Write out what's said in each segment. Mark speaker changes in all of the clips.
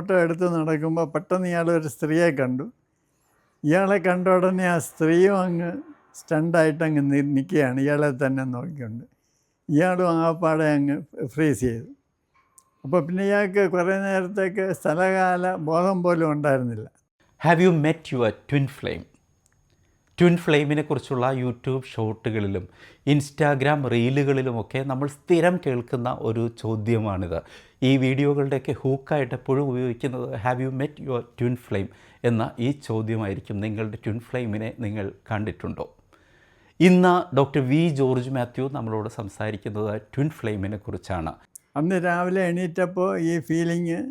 Speaker 1: Photo എടുത്ത് നടക്കുമ്പോൾ പെട്ടെന്ന് ഇയാൾ ഒരു സ്ത്രീയെ കണ്ടു. ഇയാളെ കണ്ട ഉടനെ ആ സ്ത്രീയും അങ്ങ് സ്റ്റണ്ടായിട്ട് അങ്ങ് നിൽക്കുകയാണ്, ഇയാളെ തന്നെ നോക്കിക്കൊണ്ട്. ഇയാളും ആപ്പാടെ അങ്ങ് ഫ്രീസ് ചെയ്തു. അപ്പോൾ പിന്നെ ഇയാൾക്ക് കുറേ നേരത്തേക്ക് സ്ഥലകാല ബോധം പോലും ഉണ്ടായിരുന്നില്ല.
Speaker 2: Have you met your twin flame? Twin ഫ്ലെയിമിനെ കുറിച്ചുള്ള യൂട്യൂബ് ഷോർട്ടുകളിലും ഇൻസ്റ്റാഗ്രാം റീലുകളിലുമൊക്കെ നമ്മൾ സ്ഥിരം കേൾക്കുന്ന ഒരു ചോദ്യമാണിത്. ഈ വീഡിയോകളുടെയൊക്കെ ഹൂക്കായിട്ട് എപ്പോഴും ഉപയോഗിക്കുന്നത് have you met your twin flame എന്ന ഈ ചോദ്യമായിരിക്കും. നിങ്ങളുടെ ട്വിൻ ഫ്ലെയിമിനെ നിങ്ങൾ കണ്ടിട്ടുണ്ടോ? ഇന്ന് ഡോക്ടർ വി ജോർജ് മാത്യു നമ്മളോട് സംസാരിക്കുന്നത് ട്വിൻ ഫ്ലെയിമിനെ കുറിച്ചാണ്.
Speaker 1: അന്ന് രാവിലെ എണീറ്റപ്പോൾ ഈ ഫീലിങ്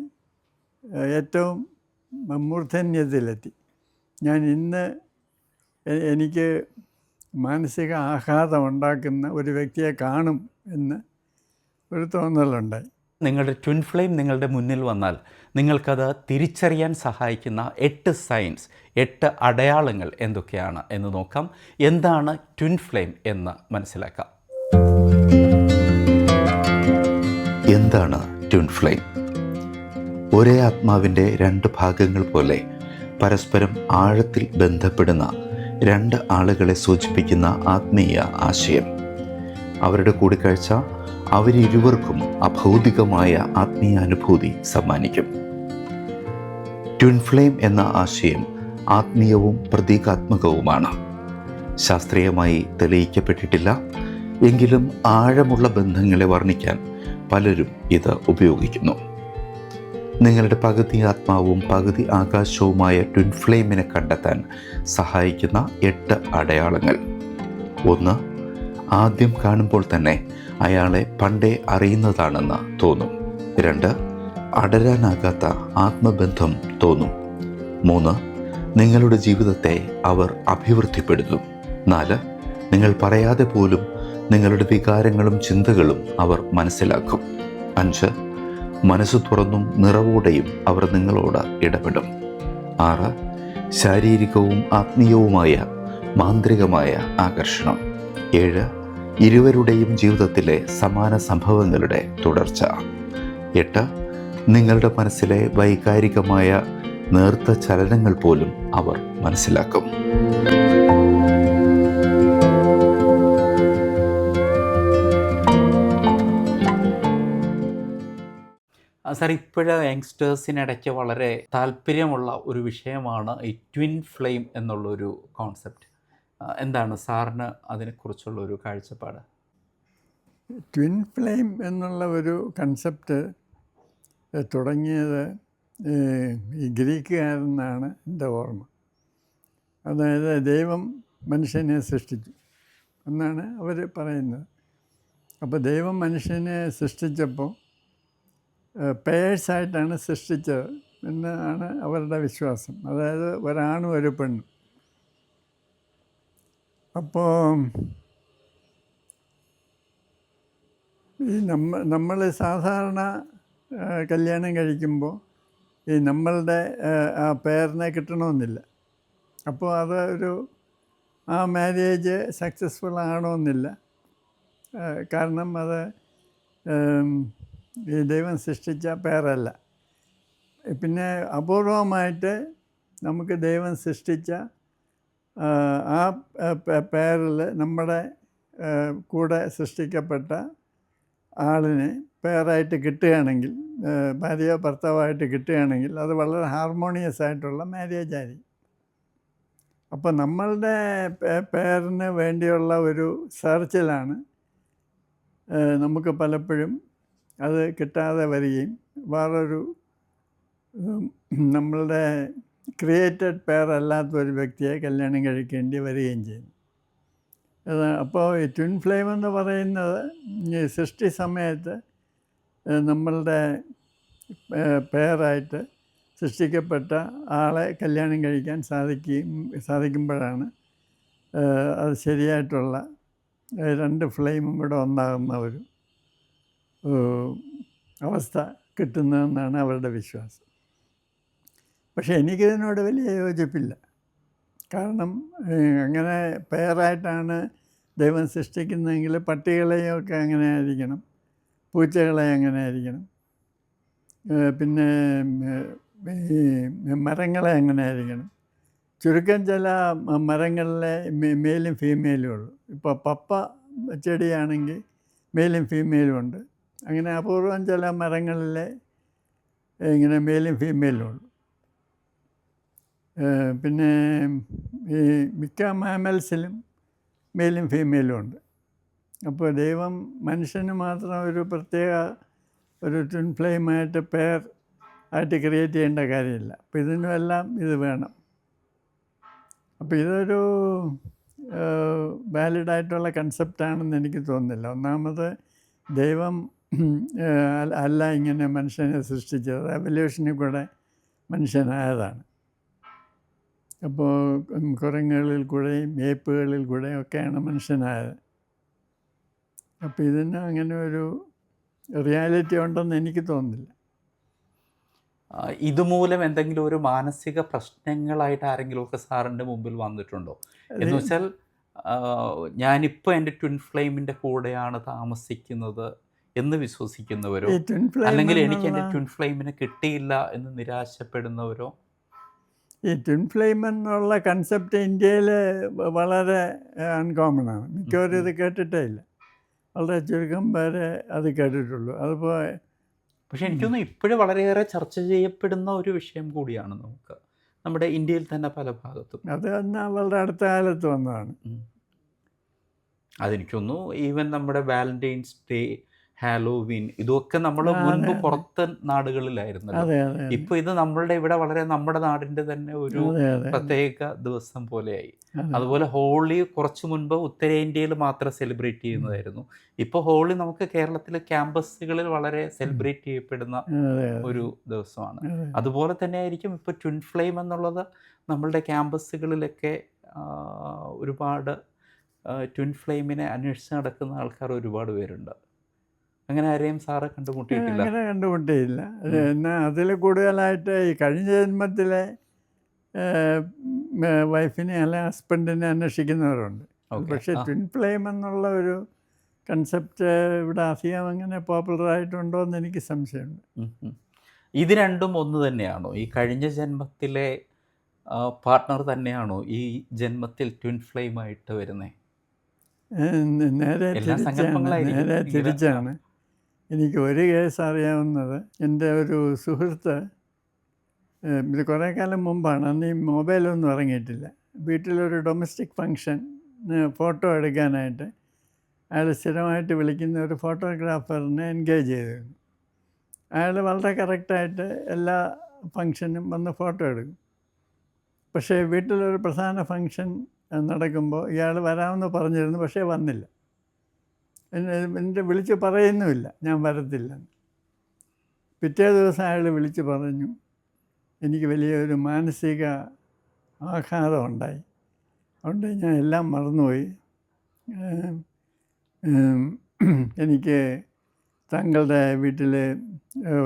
Speaker 1: ഏറ്റവും മൂർധന്യത്തിലെത്തി. ഞാൻ ഇന്ന് എനിക്ക് മാനസിക ആഘാതം ഉണ്ടാക്കുന്ന ഒരു വ്യക്തിയെ കാണും എന്ന് ഒരു തോന്നലുണ്ടായി.
Speaker 2: നിങ്ങളുടെ ട്വിൻ ഫ്ലെയിം നിങ്ങളുടെ മുന്നിൽ വന്നാൽ നിങ്ങൾക്കത് തിരിച്ചറിയാൻ സഹായിക്കുന്ന 8 സൈൻസ്, 8 അടയാളങ്ങൾ എന്തൊക്കെയാണ് എന്ന് നോക്കാം. എന്താണ് ട്വിൻ ഫ്ലെയിം എന്ന് മനസ്സിലാക്കാം.
Speaker 3: എന്താണ് ട്വിൻ ഫ്ലെയിം? ഒരേ ആത്മാവിൻ്റെ 2 ഭാഗങ്ങൾ പോലെ പരസ്പരം ആഴത്തിൽ ബന്ധപ്പെടുന്ന 2 ആളുകളെ സൂചിപ്പിക്കുന്ന ആത്മീയ ആശയം. അവരുടെ കൂടിക്കാഴ്ച അവരിരുവർക്കും അഭൗതികമായ ആത്മീയ അനുഭൂതി സമ്മാനിക്കും. ട്വിൻ ഫ്ലെയിം എന്ന ആശയം ആത്മീയവും പ്രതീകാത്മകവുമാണ്. ശാസ്ത്രീയമായി തെളിയിക്കപ്പെട്ടിട്ടില്ല, എങ്കിലും ആഴമുള്ള ബന്ധങ്ങളെ വർണ്ണിക്കാൻ പലരും ഇത് ഉപയോഗിക്കുന്നു. നിങ്ങളുടെ പകുതി ആത്മാവും പകുതി ആകാശവുമായ ട്വിൻ ഫ്ലെയിമിനെ കണ്ടെത്താൻ സഹായിക്കുന്ന 8 അടയാളങ്ങൾ. 1. ആദ്യം കാണുമ്പോൾ തന്നെ അയാളെ പണ്ടേ അറിയുന്നതാണെന്ന് തോന്നും. 2. അടരാനാകാത്ത ആത്മബന്ധം തോന്നും. 3. നിങ്ങളുടെ ജീവിതത്തെ അവർ അഭിവൃദ്ധിപ്പെടുത്തും. 4. നിങ്ങൾ പറയാതെ പോലും നിങ്ങളുടെ വികാരങ്ങളും ചിന്തകളും അവർ മനസ്സിലാക്കും. 5. മനസ്സ് തുറന്നും നിറവോടെയും അവർ നിങ്ങളോട് ഇടപെടും. 6. ശാരീരികവും ആത്മീയവുമായ മാന്ത്രികമായ ആകർഷണം. 7. ഇരുവരുടെയും ജീവിതത്തിലെ സമാന സംഭവങ്ങളുടെ തുടർച്ച. 8. നിങ്ങളുടെ മനസ്സിലെ വൈകാരികമായ നേർത്ത ചലനങ്ങൾ പോലും അവർ മനസ്സിലാക്കും.
Speaker 2: സാർ, ഇപ്പോഴ യങ്സ്റ്റേഴ്സിനിടയ്ക്ക് വളരെ താല്പര്യമുള്ള ഒരു വിഷയമാണ് ഈ ട്വിൻ ഫ്ലെയിം എന്നുള്ളൊരു കോൺസെപ്റ്റ്. എന്താണ് സാറിന് അതിനെക്കുറിച്ചുള്ള ഒരു കാഴ്ചപ്പാട്?
Speaker 1: ട്വിൻ ഫ്ലെയിം എന്നുള്ള ഒരു കൺസെപ്റ്റ് തുടങ്ങിയത് ഈ ഗ്രീക്കുകാരെന്നാണ് എൻ്റെ ഓർമ്മ. അതായത് ദൈവം മനുഷ്യനെ സൃഷ്ടിച്ചു എന്നാണ് അവർ പറയുന്നത്. അപ്പോൾ ദൈവം മനുഷ്യനെ സൃഷ്ടിച്ചപ്പോൾ പേഴ്സായിട്ടാണ് സൃഷ്ടിച്ചത് എന്നാണ് അവരുടെ വിശ്വാസം. അതായത് ഒരാണും ഒരു പെണ്ണും. അപ്പോൾ ഈ നമ്മൾ സാധാരണ കല്യാണം കഴിക്കുമ്പോൾ ഈ നമ്മളുടെ ആ പേരിനെ കിട്ടണമെന്നില്ല. അപ്പോൾ അത് ആ മാരേജ് സക്സസ്ഫുൾ ആകണമെന്നില്ല. കാരണം അത് ഈ ദൈവം സൃഷ്ടിച്ച പേരല്ല. പിന്നെ അപൂർവമായിട്ട് നമുക്ക് ദൈവം സൃഷ്ടിച്ച ആ പേരിൽ നമ്മുടെ കൂടെ സൃഷ്ടിക്കപ്പെട്ട ആളിനെ പേരായിട്ട് കിട്ടുകയാണെങ്കിൽ, ഭാര്യയോ ഭർത്താവായിട്ട് കിട്ടുകയാണെങ്കിൽ അത് വളരെ ഹാർമോണിയസ് ആയിട്ടുള്ള മാരേജ് ആയിരിക്കും. അപ്പോൾ നമ്മളുടെ പേരിന് വേണ്ടിയുള്ള ഒരു സെർച്ചിലാണ് നമുക്ക് പലപ്പോഴും അത് കിട്ടാതെ വരികയും വേറൊരു നമ്മളുടെ ക്രിയേറ്റഡ് പേരല്ലാത്തൊരു വ്യക്തിയെ കല്യാണം കഴിക്കേണ്ടി വരികയും ചെയ്യുന്നു. അപ്പോൾ ഈ ട്വിൻ ഫ്ലെയിം എന്ന് പറയുന്നത് ഈ സൃഷ്ടി സമയത്ത് നമ്മളുടെ പേരായിട്ട് സൃഷ്ടിക്കപ്പെട്ട ആളെ കല്യാണം കഴിക്കാൻ സാധിക്കുമ്പോഴാണ് അത് ശരിയായിട്ടുള്ള 2 ഫ്ലെയിമും കൂടെ ഒന്നാകുന്ന ഒരു അവസ്ഥ കിട്ടുന്നതെന്നാണ് അവരുടെ വിശ്വാസം. പക്ഷേ എനിക്കിതിനോട് വലിയ യോജിപ്പില്ല. കാരണം അങ്ങനെ പേരായിട്ടാണ് ദൈവം സൃഷ്ടിക്കുന്നതെങ്കിൽ പട്ടികളെയൊക്കെ അങ്ങനെ ആയിരിക്കണം, പൂച്ചകളെ അങ്ങനെ ആയിരിക്കണം. പിന്നെ ഈ മരങ്ങളെ എങ്ങനെയായിരിക്കണം. ചുരുക്കം ചില മരങ്ങളിലെ മെയിലും ഫീമെയിലും ഉള്ളൂ. ഇപ്പോൾ പപ്പ ചെടിയാണെങ്കിൽ മെയിലും ഫീമെയിലും ഉണ്ട്. അങ്ങനെ അപൂർവം ചില മരങ്ങളിലെ ഇങ്ങനെ മെയിലും ഫീമെയിലും ഉള്ളൂ. പിന്നെ ഈ മിക്ക മാമൽസിലും മെയിലും ഫീമെയിലും ഉണ്ട്. അപ്പോൾ ദൈവം മനുഷ്യന് മാത്രം ഒരു പ്രത്യേക ഒരു ട്വിൻ ഫ്ലെയിമായിട്ട് പെയർ ആയിട്ട് ക്രിയേറ്റ് ചെയ്യേണ്ട കാര്യമില്ല. അപ്പോൾ ഇതിനുമെല്ലാം ഇത് വേണം. അപ്പോൾ ഇതൊരു വാലിഡായിട്ടുള്ള കൺസെപ്റ്റാണെന്ന് എനിക്ക് തോന്നുന്നില്ല. ഒന്നാമത് ദൈവം അല്ല ഇങ്ങനെ മനുഷ്യനെ സൃഷ്ടിച്ചത്, എവല്യൂഷനിൽ കൂടെ മനുഷ്യനായതാണ്. അപ്പോൾ കുരങ്ങുകളിൽ കൂടെയും ഏപ്പുകളിൽ കൂടെയും ഒക്കെയാണ് മനുഷ്യനായത്. അപ്പോൾ ഇതിന് അങ്ങനെ ഒരു റിയാലിറ്റി ഉണ്ടെന്ന് എനിക്ക് തോന്നുന്നില്ല.
Speaker 2: ഇതുമൂലം എന്തെങ്കിലും ഒരു മാനസിക പ്രശ്നങ്ങളായിട്ട് ആരെങ്കിലുമൊക്കെ സാറിൻ്റെ മുമ്പിൽ വന്നിട്ടുണ്ടോ? എന്ന് വെച്ചാൽ ഞാനിപ്പോൾ എൻ്റെ ട്വിൻ ഫ്ലെയിമിൻ്റെ കൂടെയാണ് താമസിക്കുന്നത് എന്ന് വിശ്വസിക്കുന്നവരോ,
Speaker 1: ഈ ട്വിൻ ഫ്ലെയിം
Speaker 2: അല്ലെങ്കിൽ എനിക്ക് എൻ്റെ ട്വിൻ ഫ്ലെയിമിനെ കിട്ടിയില്ല എന്ന് നിരാശപ്പെടുന്നവരോ?
Speaker 1: ഈ ട്വിൻ ഫ്ലെയിം എന്നുള്ള കൺസെപ്റ്റ് ഇന്ത്യയിൽ വളരെ അൺകോമണാണ്. മിക്കവരും ഇത് കേട്ടിട്ടേ ഇല്ല. വളരെ ചുരുക്കം പേരെ അത് കേട്ടിട്ടുള്ളൂ. അതിപ്പോൾ
Speaker 2: പക്ഷെ എനിക്കൊന്നും ഇപ്പോഴും വളരെയേറെ ചർച്ച ചെയ്യപ്പെടുന്ന ഒരു വിഷയം കൂടിയാണ് നമ്മുടെ ഇന്ത്യയിൽ തന്നെ പല ഭാഗത്തും.
Speaker 1: അത് എന്നാൽ വളരെ അടുത്ത കാലത്ത് വന്നതാണ്.
Speaker 2: അതെനിക്കൊന്നു ഈവൻ നമ്മുടെ വാലന്റൈൻസ് ഡേ, ഹാലോവീൻ, ഇതൊക്കെ നമ്മൾ മുൻപ് പുറത്തെ നാടുകളിലായിരുന്നല്ലോ.
Speaker 1: അതെ അതെ
Speaker 2: ഇപ്പൊ ഇത് നമ്മളുടെ ഇവിടെ വളരെ നമ്മുടെ നാടിന്റെ തന്നെ ഒരു
Speaker 1: അതെ അതെ
Speaker 2: പ്രത്യേക ദിവസം പോലെയായി. അതുപോലെ ഹോളി കുറച്ചു മുൻപ് ഉത്തരേന്ത്യയിൽ മാത്രം സെലിബ്രേറ്റ് ചെയ്യുന്നതായിരുന്നു. ഇപ്പോൾ ഹോളി നമുക്ക് കേരളത്തിലെ ക്യാമ്പസുകളിൽ വളരെ സെലിബ്രേറ്റ് ചെയ്യപ്പെടുന്ന
Speaker 1: അതെ
Speaker 2: ഒരു ദിവസമാണ്.
Speaker 1: അതെ.
Speaker 2: അതുപോലെ തന്നെ ആയിരിക്കും ഇപ്പോൾ ട്വിൻ ഫ്ലെയിം എന്നുള്ളത് നമ്മളുടെ ക്യാമ്പസുകളിലൊക്കെ ഒരുപാട് ട്വിൻ ഫ്ലെയിമിനെ അന്വേഷിച്ച് നടക്കുന്ന ആൾക്കാർ ഒരുപാട് പേരുണ്ട്. അങ്ങനെ ആരെയും സാറെ കണ്ടുമുട്ടിയിട്ടില്ല?
Speaker 1: അങ്ങനെ കണ്ടുമുട്ടിയില്ല. എന്നാൽ അതിൽ കൂടുതലായിട്ട് ഈ കഴിഞ്ഞ ജന്മത്തിലെ വൈഫിനെ അല്ലെങ്കിൽ ഹസ്ബൻഡിനെ അന്വേഷിക്കുന്നവരുണ്ട്. പക്ഷേ ട്വിൻ ഫ്ലെയിം എന്നുള്ള ഒരു കൺസെപ്റ്റ് ഇവിടെ അധികം അങ്ങനെ പോപ്പുലറായിട്ടുണ്ടോ എന്ന് എനിക്ക് സംശയമുണ്ട്.
Speaker 2: ഇത് രണ്ടും ഒന്ന് തന്നെയാണോ? ഈ കഴിഞ്ഞ ജന്മത്തിലെ പാർട്ട്ണർ തന്നെയാണോ ഈ ജന്മത്തിൽ ട്വിൻ ഫ്ലെയിം ആയിട്ട് വരുന്നത്?
Speaker 1: നേരെ തിരിച്ചാണ്. എനിക്ക് ഒരു കേസ് അറിയാവുന്നത്, എൻ്റെ ഒരു സുഹൃത്ത്, ഇത് കുറേ കാലം മുമ്പാണ്, അന്ന് ഈ മൊബൈലൊന്നും ഇറങ്ങിയിട്ടില്ല. വീട്ടിലൊരു ഡൊമസ്റ്റിക് ഫങ്ഷൻ ഫോട്ടോ എടുക്കാനായിട്ട് അയാൾ സ്ഥിരമായിട്ട് വിളിക്കുന്ന ഒരു ഫോട്ടോഗ്രാഫറിനെ എൻഗേജ് ചെയ്തിരുന്നു. അയാൾ വളരെ കറക്റ്റായിട്ട് എല്ലാ ഫങ്ഷനും വന്ന് ഫോട്ടോ എടുക്കും. പക്ഷേ വീട്ടിലൊരു പ്രധാന ഫങ്ഷൻ നടക്കുമ്പോൾ ഇയാൾ വരാമെന്ന് പറഞ്ഞിരുന്നു, പക്ഷേ വന്നില്ല. എന്നെ വിളിച്ച് പറയുന്നുമില്ല ഞാൻ വരത്തില്ലെന്ന്. പിറ്റേ ദിവസം അയാൾ വിളിച്ച് പറഞ്ഞു, എനിക്ക് വലിയൊരു മാനസിക ആഘാതം ഉണ്ടായി, അതുകൊണ്ട് ഞാൻ എല്ലാം മറന്നുപോയി, എനിക്ക് താങ്കളുടെ വീട്ടിൽ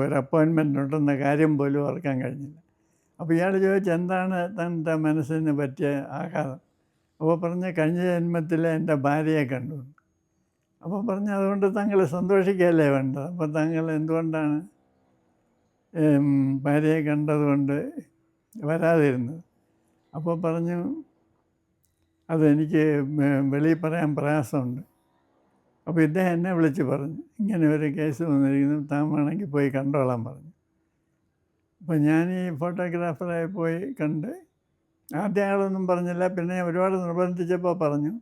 Speaker 1: ഒരു അപ്പോയിൻമെൻ്റ് ഉണ്ടെന്ന കാര്യം പോലും ഓർക്കാൻ കഴിഞ്ഞില്ല. അപ്പോൾ ഇയാൾ ചോദിച്ചു, എന്താണ് തൻ്റെ മനസ്സിന് പറ്റിയ ആഘാതം? അപ്പോൾ പറഞ്ഞ്, കഴിഞ്ഞ ജന്മത്തിൽ എൻ്റെ ഭാര്യയെ കണ്ടു. അപ്പോൾ പറഞ്ഞു, അതുകൊണ്ട് താങ്കൾ സന്തോഷിക്കുകയല്ലേ വേണ്ടത്, അപ്പോൾ താങ്കൾ എന്തുകൊണ്ടാണ് ഭാര്യയെ കണ്ടതുകൊണ്ട് വരാതിരുന്നത്? അപ്പോൾ പറഞ്ഞു, അതെനിക്ക് വെളിയിൽ പറയാൻ പ്രയാസമുണ്ട്. അപ്പോൾ ഇദ്ദേഹം എന്നെ വിളിച്ച് പറഞ്ഞു, ഇങ്ങനെ ഒരു കേസ് വന്നിരിക്കുന്നു, താൻ വേണമെങ്കിൽ പോയി കണ്ടോളാൻ പറഞ്ഞു. അപ്പോൾ ഞാൻ ഈ ഫോട്ടോഗ്രാഫറെ പോയി കണ്ട്, ആദ്യം അയാളൊന്നും പറഞ്ഞില്ല. പിന്നെ ഒരുപാട് നിർബന്ധിച്ചപ്പോൾ പറഞ്ഞു.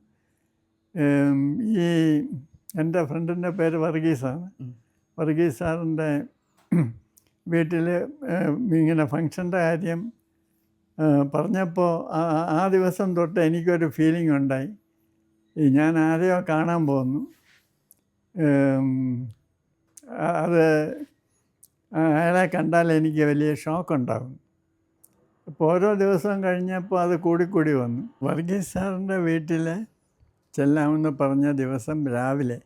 Speaker 1: ഈ എൻ്റെ ഫ്രണ്ടിൻ്റെ പേര് വർഗീസാണ്. വർഗീസ് സാറിൻ്റെ വീട്ടിൽ ഇങ്ങനെ ഫങ്ഷൻ്റെ കാര്യം പറഞ്ഞപ്പോൾ ആ ദിവസം തൊട്ട് എനിക്കൊരു ഫീലിംഗ് ഉണ്ടായി, ഞാൻ ആരെയോ കാണാൻ പോകുന്നു. അത് അയാളെ കണ്ടാൽ എനിക്ക് വലിയ ഷോക്കുണ്ടാകും. അപ്പോൾ ഓരോ ദിവസവും കഴിഞ്ഞപ്പോൾ അത് കൂടിക്കൂടി വന്നു. വർഗീസ് സാറിൻ്റെ വീട്ടിൽ ചെല്ലാമെന്ന് പറഞ്ഞ ദിവസം രാവിലെ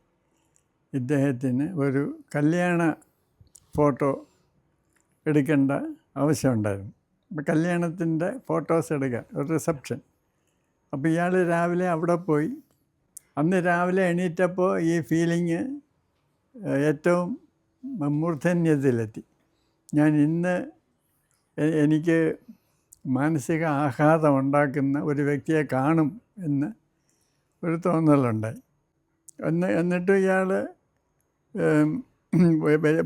Speaker 1: ഇദ്ദേഹത്തിന് ഒരു കല്യാണ ഫോട്ടോ എടുക്കേണ്ട ആവശ്യമുണ്ടായിരുന്നു. അപ്പോൾ കല്യാണത്തിൻ്റെ ഫോട്ടോസ് എടുക്കാൻ ഒരു റിസപ്ഷൻ. അപ്പോൾ ഇയാൾ രാവിലെ അവിടെ പോയി. അന്ന് രാവിലെ എണീറ്റപ്പോൾ ഈ ഫീലിങ് ഏറ്റവും മൂർധന്യത്തിലെത്തി. ഞാൻ ഇന്ന് എനിക്ക് മാനസിക ആഘാതം ഉണ്ടാക്കുന്ന ഒരു വ്യക്തിയെ കാണും എന്ന് ഒരു തോന്നലുണ്ടായി. എന്നിട്ട് ഇയാൾ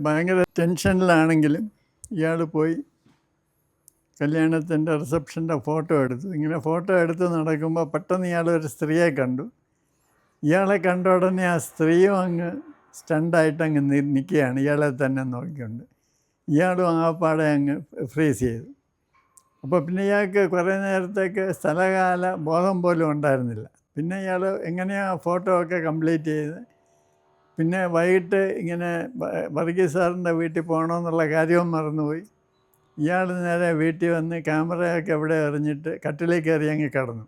Speaker 1: ഭയങ്കര ടെൻഷനിലാണെങ്കിലും ഇയാൾ പോയി കല്യാണത്തിൻ്റെ റിസപ്ഷൻ്റെ ഫോട്ടോ എടുത്തു. ഇങ്ങനെ ഫോട്ടോ എടുത്ത് നടക്കുമ്പോൾ പെട്ടെന്ന് ഇയാൾ ഒരു സ്ത്രീയെ കണ്ടു. ഇയാളെ കണ്ട ഉടനെ ആ സ്ത്രീയും അങ്ങ് സ്റ്റണ്ടായിട്ട് അങ്ങ് നിൽക്കുകയാണ്, ഇയാളെ തന്നെ നോക്കിക്കൊണ്ട്. ഇയാളും ആപ്പാടെ അങ്ങ് ഫ്രീസ് ചെയ്തു. അപ്പോൾ പിന്നെ ഇയാൾക്ക് കുറേ നേരത്തേക്ക് സ്ഥലകാല ബോധം പോലും ഉണ്ടായിരുന്നില്ല. പിന്നെ ഇയാൾ എങ്ങനെയോ ആ ഫോട്ടോ ഒക്കെ കംപ്ലീറ്റ് ചെയ്ത് പിന്നെ വൈകിട്ട് ഇങ്ങനെ വർഗീസ് സാറിൻ്റെ വീട്ടിൽ പോകണമെന്നുള്ള കാര്യവും മറന്നുപോയി. ഇയാൾ നേരെ വീട്ടിൽ വന്ന് ക്യാമറയൊക്കെ എവിടെ എറിഞ്ഞിട്ട് കട്ടിലേക്ക് കയറി അങ്ങ് കിടന്നു.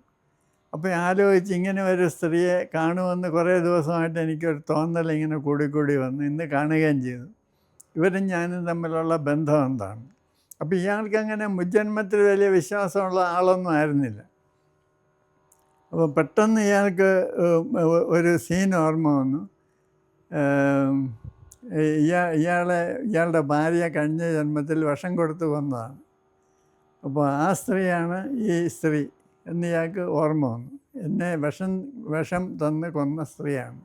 Speaker 1: അപ്പോൾ ആലോചിച്ച് ഇങ്ങനെ ഒരു സ്ത്രീയെ കാണുമെന്ന് കുറേ ദിവസമായിട്ട് എനിക്കൊരു തോന്നൽ ഇങ്ങനെ കൂടിക്കൂടി വന്നു. ഇന്ന് കാണുകയും ചെയ്തു. ഇവരും ഞാനും തമ്മിലുള്ള ബന്ധം എന്താണ്. അപ്പോൾ ഇയാൾക്ക് അങ്ങനെ മുജ്ജന്മത്തിൽ വലിയ വിശ്വാസമുള്ള ആളൊന്നും ആയിരുന്നില്ല. അപ്പോൾ പെട്ടെന്ന് ഇയാൾക്ക് ഒരു സീൻ ഓർമ്മ വന്നു. ഇയാളുടെ ഭാര്യ കഴിഞ്ഞ ജന്മത്തിൽ വിഷം കൊടുത്ത് കൊന്നതാണ്. അപ്പോൾ ആ സ്ത്രീയാണ് ഈ സ്ത്രീ എന്ന് ഇയാൾക്ക് ഓർമ്മ വന്നു. എന്നെ വിഷം തന്ന് കൊന്ന സ്ത്രീയാണ്.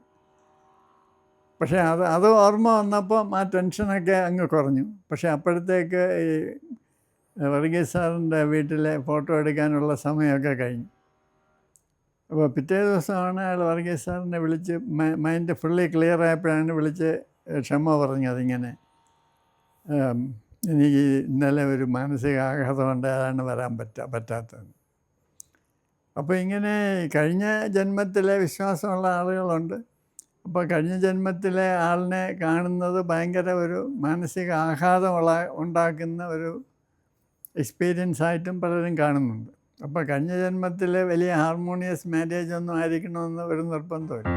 Speaker 1: പക്ഷേ അത് ഓർമ്മ വന്നപ്പോൾ ആ ടെൻഷനൊക്കെ അങ്ങ് കുറഞ്ഞു. പക്ഷേ അപ്പോഴത്തേക്ക് ഈ വർഗീസ് സാറിൻ്റെ വീട്ടിലെ ഫോട്ടോ എടുക്കാനുള്ള സമയമൊക്കെ കഴിഞ്ഞു. അപ്പോൾ പിറ്റേ ദിവസമാണ് അയാൾ വർഗീസ് സാറിനെ വിളിച്ച് മൈൻഡ് ഫുള്ളി ക്ലിയർ ആയപ്പോഴാണ് വിളിച്ച് ക്ഷമ പറഞ്ഞത്. ഇങ്ങനെ എനിക്ക് ഇന്നലെ ഒരു മാനസിക ആഘാതമുണ്ട്, അതാണ് വരാൻ പറ്റാത്തത്. അപ്പോൾ ഇങ്ങനെ കഴിഞ്ഞ ജന്മത്തിലെ വിശ്വാസമുള്ള ആളുകളുണ്ട്. അപ്പോൾ കഴിഞ്ഞ ജന്മത്തിലെ ആളിനെ കാണുന്നത് ഭയങ്കര ഒരു മാനസിക ആഘാതം ഉണ്ടാക്കുന്ന ഒരു എക്സ്പീരിയൻസ് ആയിട്ടും പലരും കാണുന്നുണ്ട്. അപ്പോൾ കഴിഞ്ഞ ജന്മത്തിൽ വലിയ ഹാർമോണിയസ് മാരേജ് ഒന്നും ആയിരിക്കണമെന്ന് ഒരു നിർബന്ധമില്ല.